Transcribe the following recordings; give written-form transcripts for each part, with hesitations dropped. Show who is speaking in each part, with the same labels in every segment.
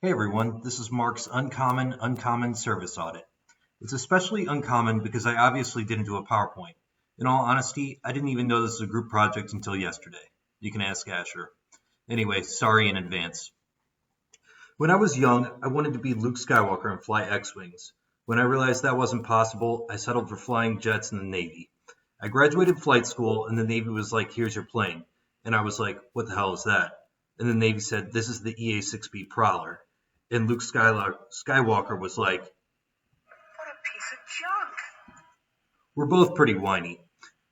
Speaker 1: Hey everyone, this is Mark's Uncommon Service Audit. It's especially uncommon because I obviously didn't do a PowerPoint. In all honesty, I didn't even know this was a group project until yesterday. You can ask Asher. Anyway, sorry in advance. When I was young, I wanted to be Luke Skywalker and fly X-Wings. When I realized that wasn't possible, I settled for flying jets in the Navy. I graduated flight school and the Navy was like, here's your plane. And I was like, what the hell is that? And the Navy said, this is the EA-6B Prowler. And Luke Skywalker was like,
Speaker 2: what a piece of junk.
Speaker 1: we're both pretty whiny.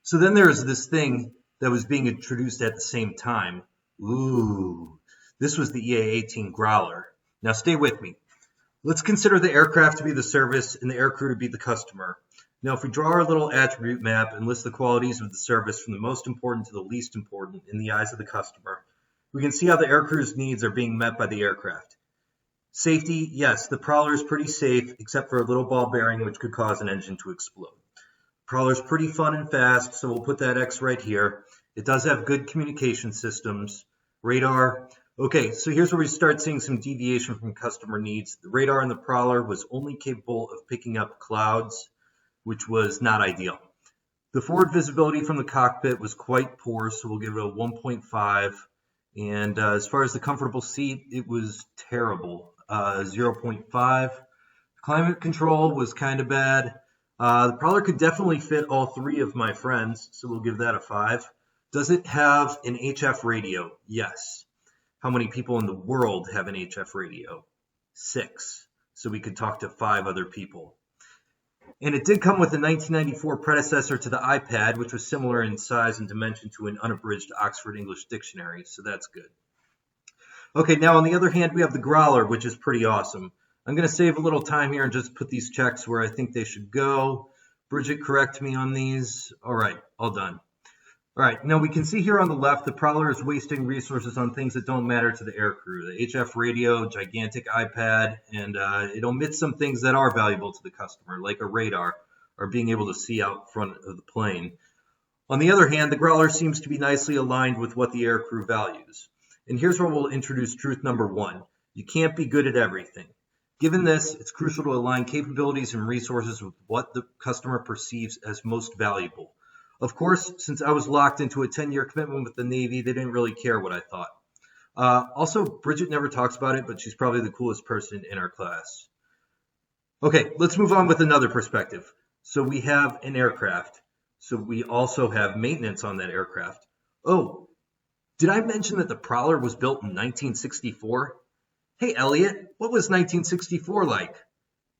Speaker 1: So then there was this thing that was being introduced at the same time. Ooh, this was the EA-18 Growler. Now stay with me. Let's consider the aircraft to be the service and the aircrew to be the customer. Now if we draw our little attribute map and list the qualities of the service from the most important to the least important in the eyes of the customer, we can see how the aircrew's needs are being met by the aircraft. Safety, yes, the Prowler is pretty safe, except for a little ball bearing which could cause an engine to explode. Prowler's pretty fun and fast, so we'll put that X right here. It does have good communication systems. Radar. Okay, so here's where we start seeing some deviation from customer needs. The radar in the Prowler was only capable of picking up clouds, which was not ideal. The forward visibility from the cockpit was quite poor, so we'll give it a 1.5. And as far as the comfortable seat, it was terrible. 0.5. Climate control was kind of bad. The Prowler could definitely fit all three of my friends, so we'll give that a 5. Does it have an HF radio? Yes. How many people in the world have an HF radio? 6. So we could talk to 5 other people. And it did come with a 1994 predecessor to the iPad, which was similar in size and dimension to an unabridged Oxford English Dictionary, so that's good. Okay, now on the other hand, we have the Growler, which is pretty awesome. I'm going to save a little time here and just put these checks where I think they should go. Bridget, correct me on these. All right, all done. All right, now we can see here on the left, the Prowler is wasting resources on things that don't matter to the aircrew. The HF radio, gigantic iPad, and it omits some things that are valuable to the customer, like a radar, or being able to see out front of the plane. On the other hand, the Growler seems to be nicely aligned with what the aircrew values. And here's where we'll introduce truth number 1. You can't be good at everything. Given this, it's crucial to align capabilities and resources with what the customer perceives as most valuable. Of course, since I was locked into a 10-year commitment with the Navy, they didn't really care what I thought. Also, Bridget never talks about it, but she's probably the coolest person in our class. Okay, let's move on with another perspective. So we have an aircraft. So we also have maintenance on that aircraft. Oh, did I mention that the Prowler was built in 1964? Hey, Elliot, what was 1964 like?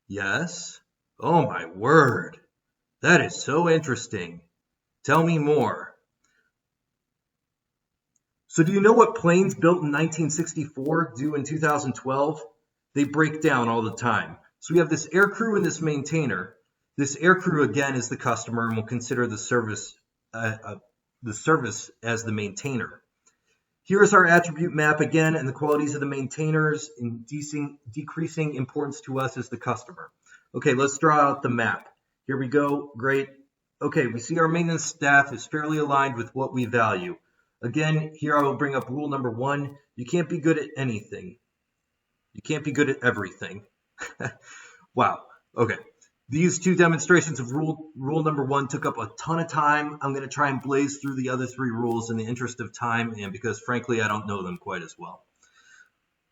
Speaker 1: Yes? Oh, my word. That is so interesting. Tell me more. So do you know what planes built in 1964 do in 2012? They break down all the time. So we have this aircrew and this maintainer. This aircrew, again, is the customer, and we'll consider the service as the maintainer. Here is our attribute map again, and the qualities of the maintainers in decreasing importance to us as the customer. Okay, let's draw out the map. Here we go. Great. Okay, we see our maintenance staff is fairly aligned with what we value. Again, here I will bring up rule number 1. You can't be good at anything. You can't be good at everything. Wow. Okay. These 2 demonstrations of rule number 1 took up a ton of time. I'm going to try and blaze through the other 3 rules in the interest of time and because, frankly, I don't know them quite as well.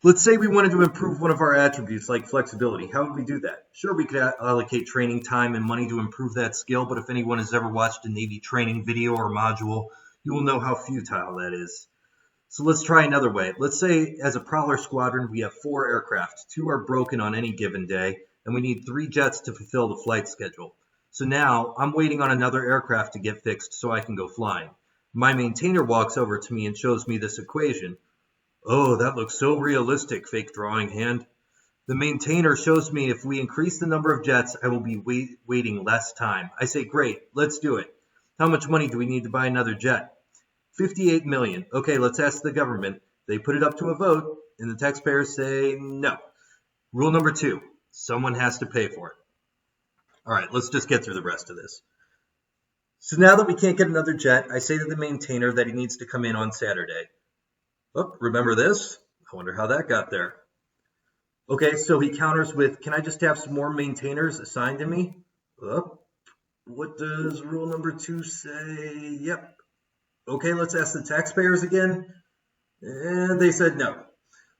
Speaker 1: Let's say we wanted to improve one of our attributes like flexibility. How would we do that? Sure, we could allocate training time and money to improve that skill, but if anyone has ever watched a Navy training video or module, you will know how futile that is. So let's try another way. Let's say as a Prowler squadron, we have 4 aircraft. 2 are broken on any given day, and we need 3 jets to fulfill the flight schedule. So now I'm waiting on another aircraft to get fixed so I can go flying. My maintainer walks over to me and shows me this equation. Oh, that looks so realistic, fake drawing hand. The maintainer shows me if we increase the number of jets, I will be waiting less time. I say, great, let's do it. How much money do we need to buy another jet? 58 million. Okay, let's ask the government. They put it up to a vote, and the taxpayers say no. Rule number 2, someone has to pay for it. All right, let's just get through the rest of this. So now that we can't get another jet, I say to the maintainer that he needs to come in on Saturday. Oh, remember this? I wonder how that got there. Okay, so he counters with, can I just have some more maintainers assigned to me? What does rule number 2 say? Yep. Okay, let's ask the taxpayers again. And they said no.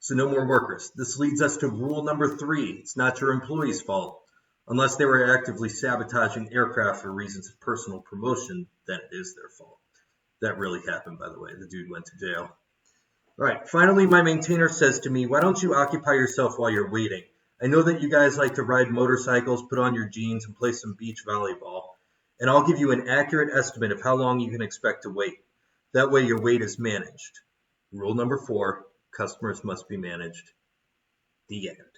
Speaker 1: So no more workers. This leads us to rule number 3. It's not your employees' fault. Unless they were actively sabotaging aircraft for reasons of personal promotion, then it is their fault. That really happened, by the way. The dude went to jail. All right, finally, my maintainer says to me, why don't you occupy yourself while you're waiting? I know that you guys like to ride motorcycles, put on your jeans, and play some beach volleyball. And I'll give you an accurate estimate of how long you can expect to wait. That way your wait is managed. Rule number 4, customers must be managed. The end.